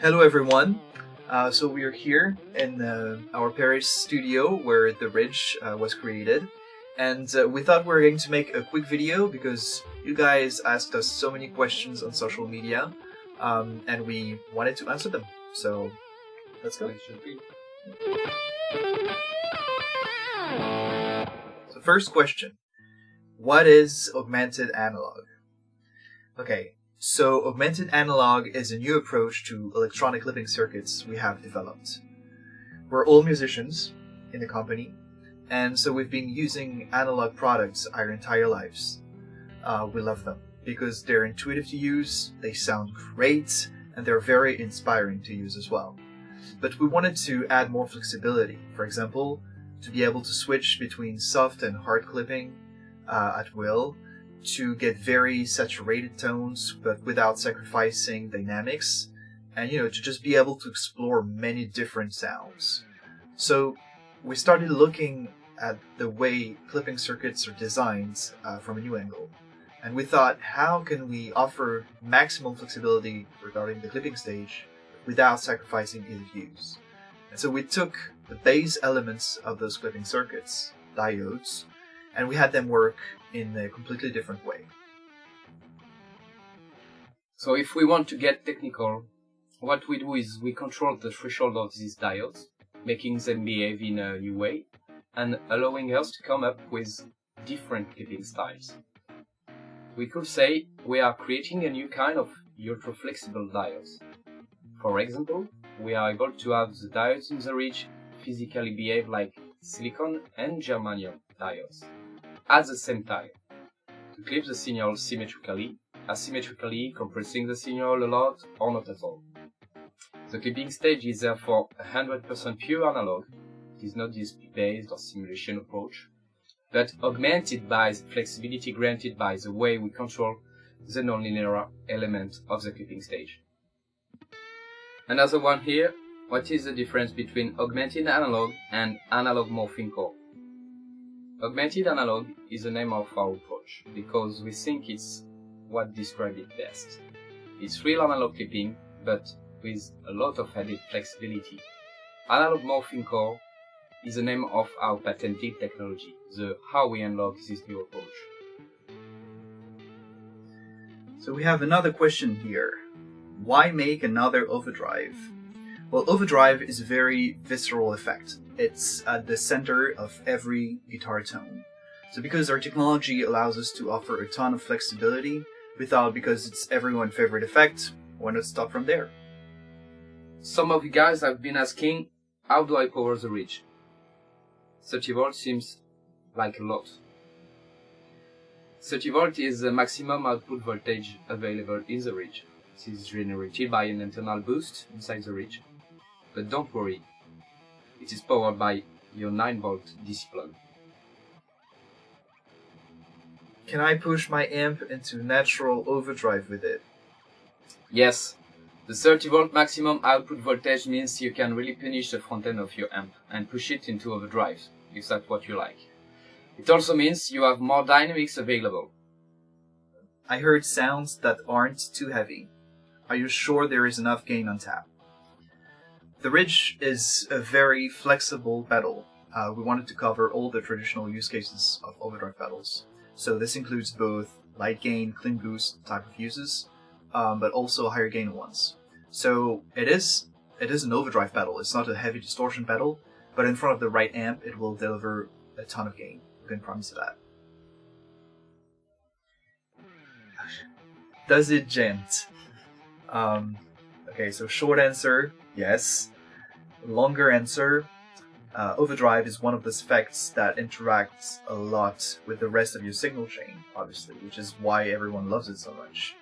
Hello everyone. So we are here in our Paris studio where the RIDGE was created, and we thought we were going to make a quick video because you guys asked us so many questions on social media, and we wanted to answer them. So let's go. So first question, what is augmented analog? Okay. So augmented analog is a new approach to electronic clipping circuits we have developed. We're all musicians in the company, and so we've been using analog products our entire lives. We love them because they're intuitive to use, they sound great, and they're very inspiring to use as well. But we wanted to add more flexibility, for example, to be able to switch between soft and hard clipping at will, to get very saturated tones but without sacrificing dynamics, and to just be able to explore many different sounds. So we started looking at the way clipping circuits are designed from a new angle, and we thought, how can we offer maximum flexibility regarding the clipping stage without sacrificing ease of use? And so we took the base elements of those clipping circuits, diodes, and we had them work in a completely different way. So if we want to get technical, what we do is we control the threshold of these diodes, making them behave in a new way, and allowing us to come up with different clipping styles. We could say we are creating a new kind of ultra-flexible diodes. For example, we are able to have the diodes in the RIDGE physically behave like silicon and germanium diodes at the same time, to clip the signal symmetrically, asymmetrically, compressing the signal a lot or not at all. The clipping stage is therefore 100% pure analog. It is not DSP-based or simulation approach, but augmented by the flexibility granted by the way we control the nonlinear element of the clipping stage. Another one here, what is the difference between augmented analog and analog morphing core? Augmented analog is the name of our approach because we think it's what describes it best. It's real analog clipping, but with a lot of added flexibility. Analog morphing core is the name of our patented technology, the how we unlock this new approach. So we have another question here. Why make another overdrive? Well, overdrive is a very visceral effect. It's at the center of every guitar tone. So because our technology allows us to offer a ton of flexibility, we thought because it's everyone's favorite effect, why not start from there? Some of you guys have been asking, how do I power the RIDGE? 30 volts seems like a lot. 30 volt is the maximum output voltage available in the RIDGE. This is generated by an internal boost inside the RIDGE. But don't worry, it is powered by your 9-volt discipline. Can I push my amp into natural overdrive with it? Yes, the 30-volt maximum output voltage means you can really punish the front end of your amp and push it into overdrive, if that's what you like. It also means you have more dynamics available. I heard sounds that aren't too heavy. Are you sure there is enough gain on tap? The RIDGE is a very flexible pedal. We wanted to cover all the traditional use cases of overdrive pedals. So this includes both light gain, clean boost type of uses, but also higher gain ones. So it is an overdrive pedal. It's not a heavy distortion pedal, but in front of the right amp, it will deliver a ton of gain. I can promise you that. Does it gent? Okay, so short answer, yes. Longer answer, overdrive is one of those effects that interacts a lot with the rest of your signal chain, obviously, which is why everyone loves it so much.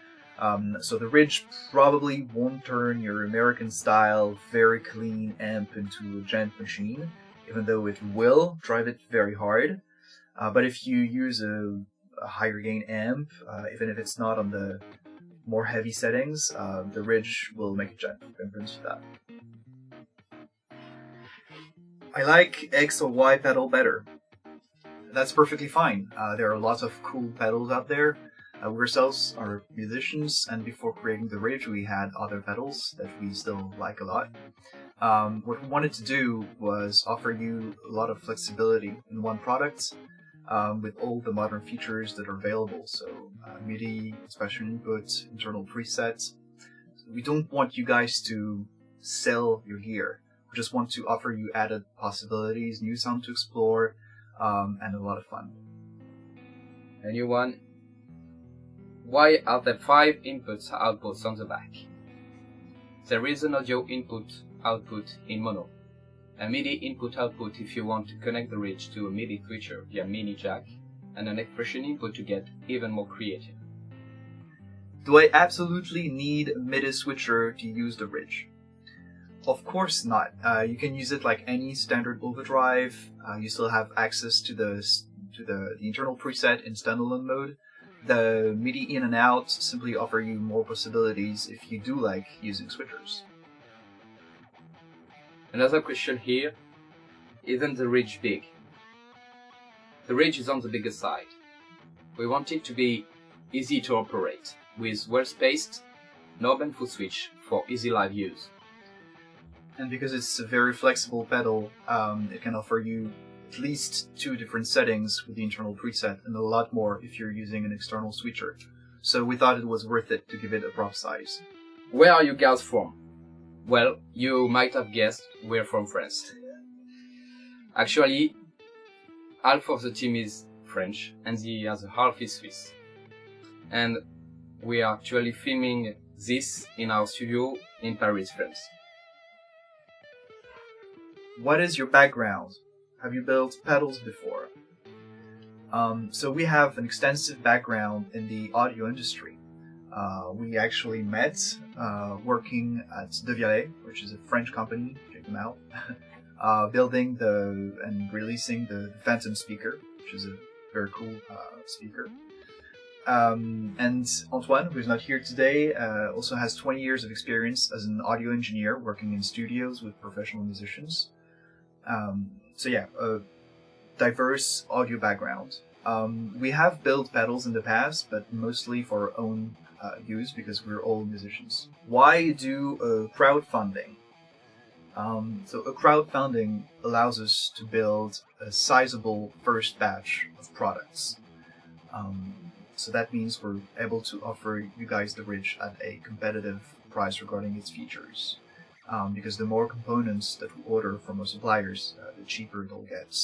So the RIDGE probably won't turn your American-style, very clean amp into a gent machine, even though it will drive it very hard. But if you use a higher gain amp, even if it's not on the more heavy settings, the RIDGE will make a gent. I can promise you that. I like X or Y pedal better. That's perfectly fine. There are lots of cool pedals out there. We ourselves are musicians, and before creating the RIDGE, we had other pedals that we still like a lot. What we wanted to do was offer you a lot of flexibility in one product with all the modern features that are available. So MIDI, expression input, internal presets. We don't want you guys to sell your gear. We just want to offer you added possibilities, new sound to explore, and a lot of fun. A new one. Why are there 5 inputs/outputs on the back? There is an audio input/output in mono, a MIDI input/output if you want to connect the RIDGE to a MIDI switcher via mini jack, and an expression input to get even more creative. Do I absolutely need a MIDI switcher to use the RIDGE? Of course not. You can use it like any standard overdrive. You still have access to the internal preset in standalone mode. The MIDI in and out simply offer you more possibilities if you do like using switchers. Another question here, isn't the RIDGE big? The RIDGE is on the bigger side. We want it to be easy to operate, with well-spaced knob and foot switch for easy live use. And because it's a very flexible pedal, it can offer you at least 2 different settings with the internal preset, and a lot more if you're using an external switcher. So we thought it was worth it to give it a prop size. Where are you guys from? Well, you might have guessed we're from France. Actually, half of the team is French and the other half is Swiss. And we are actually filming this in our studio in Paris, France. What is your background? Have you built pedals before? So we have an extensive background in the audio industry. We actually met working at De Vialet, which is a French company, check them out, building and releasing the Phantom speaker, which is a very cool speaker. And Antoine, who's not here today, also has 20 years of experience as an audio engineer working in studios with professional musicians. So yeah, a diverse audio background. We have built pedals in the past, but mostly for our own use because we're all musicians. Why do crowdfunding? So a crowdfunding allows us to build a sizable first batch of products. So that means we're able to offer you guys the RIDGE at a competitive price regarding its features. Because the more components that we order from our suppliers, the cheaper it'll get.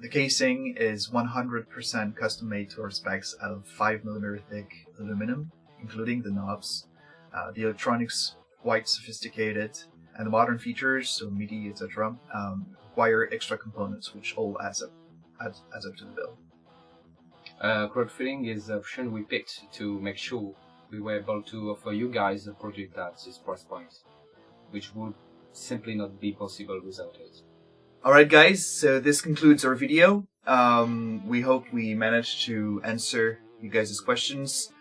The casing is 100% custom made to our specs out of 5mm thick aluminum, including the knobs. The electronics quite sophisticated, and the modern features, so MIDI, etc., require extra components, which all adds up to the bill. Crowdfunding is the option we picked to make sure we were able to offer you guys a project at this price point, which would simply not be possible without it. Alright guys, so this concludes our video. We hope we managed to answer you guys' questions.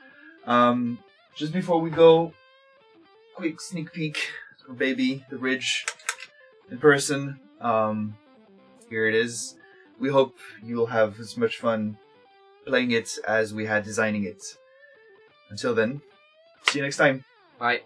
Just before we go, quick sneak peek for baby, the RIDGE in person. Here it is. We hope you'll have as much fun playing it as we had designing it. Until then, see you next time. Bye.